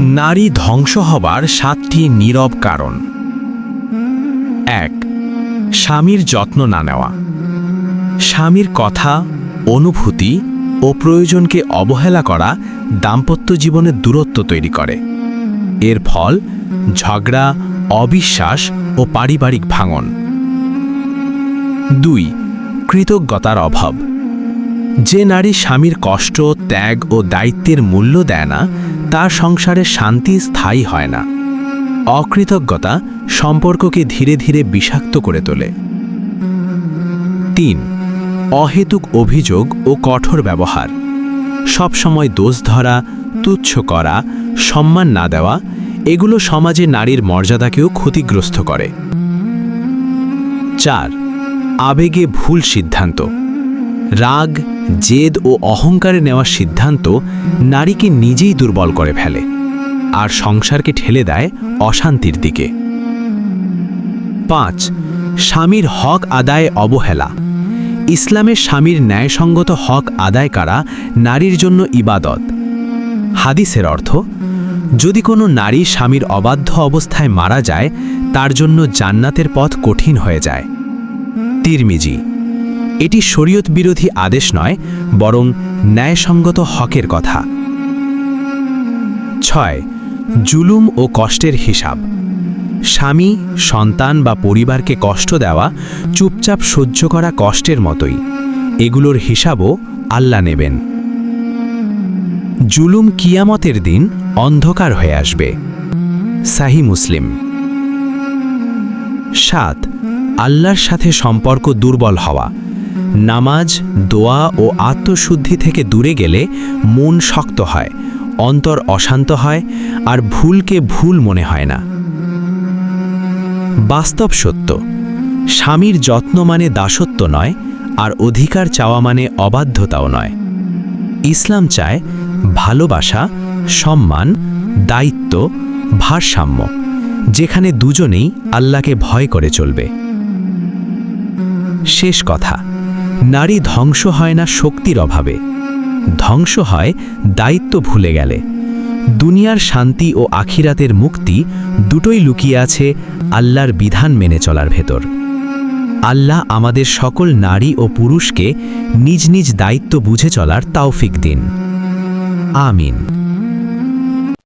নারী ধ্বংস হবার 7টি নীরব কারণ। 1. স্বামীর যত্ন না নেওয়া। স্বামীর কথা, অনুভূতি ও প্রয়োজনকে অবহেলা করা দাম্পত্য জীবনে দূরত্ব তৈরি করে। এর ফল ঝগড়া, অবিশ্বাস ও পারিবারিক ভাঙন। 2. কৃতজ্ঞতার অভাব। যে নারী স্বামীর কষ্ট, ত্যাগ ও দায়িত্বের মূল্য দেয় না, তার সংসারে শান্তি স্থায়ী হয় না। অকৃতজ্ঞতা সম্পর্ককে ধীরে ধীরে বিষাক্ত করে তোলে। 3. অহেতুক অভিযোগ ও কঠোর ব্যবহার। সবসময় দোষ ধরা, তুচ্ছ করা, সম্মান না দেওয়া, এগুলো সমাজে নারীর মর্যাদাকেও ক্ষতিগ্রস্ত করে। 4. আবেগে ভুল সিদ্ধান্ত। রাগ, জেদ ও অহংকারে নেওয়া সিদ্ধান্ত নারীকে নিজেই দুর্বল করে ফেলে আর সংসারকে ঠেলে দেয় অশান্তির দিকে। 5. স্বামীর হক আদায়ে অবহেলা। ইসলামে স্বামীর ন্যায়সঙ্গত হক আদায় করা নারীর জন্য ইবাদত। হাদিসের অর্থ, যদি কোনো নারী স্বামীর অবাধ্য অবস্থায় মারা যায়, তার জন্য জান্নাতের পথ কঠিন হয়ে যায়। তিরমিজি। এটি শরীয়ত বিরোধী আদেশ নয়, বরং ন্যায়সঙ্গত হকের কথা। 6. জুলুম ও কষ্টের হিসাব। স্বামী, সন্তান বা পরিবারকে কষ্ট দেওয়া চুপচাপ সহ্য করা কষ্টের মতোই। এগুলোর হিসাবও আল্লাহ নেবেন। জুলুম কিয়ামতের দিন অন্ধকার হয়ে আসবে। সাহি মুসলিম। 7. আল্লাহর সাথে সম্পর্ক দুর্বল হওয়া। নামাজ, দোয়া ও আত্মশুদ্ধি থেকে দূরে গেলে মন শক্ত হয়, অন্তর অশান্ত হয় আর ভুলকে ভুল মনে হয় না। বাস্তব সত্য, স্বামীর যত্ন মানে দাসত্ব নয়, আর অধিকার চাওয়া মানে অবাধ্যতাও নয়। ইসলাম চায় ভালোবাসা, সম্মান, দায়িত্ব, ভারসাম্য, যেখানে দুজনেই আল্লাহকে ভয় করে চলবে। শেষ কথা, নারী ধ্বংস হয় না শক্তির অভাবে, ধ্বংস হয় দায়িত্ব ভুলে গেলে। দুনিয়ার শান্তি ও আখিরাতের মুক্তি দুটোই লুকিয়ে আছে আল্লাহর বিধান মেনে চলার ভেতর। আল্লাহ আমাদের সকল নারী ও পুরুষকে নিজ নিজ দায়িত্ব বুঝে চলার তৌফিক দিন। আমিন।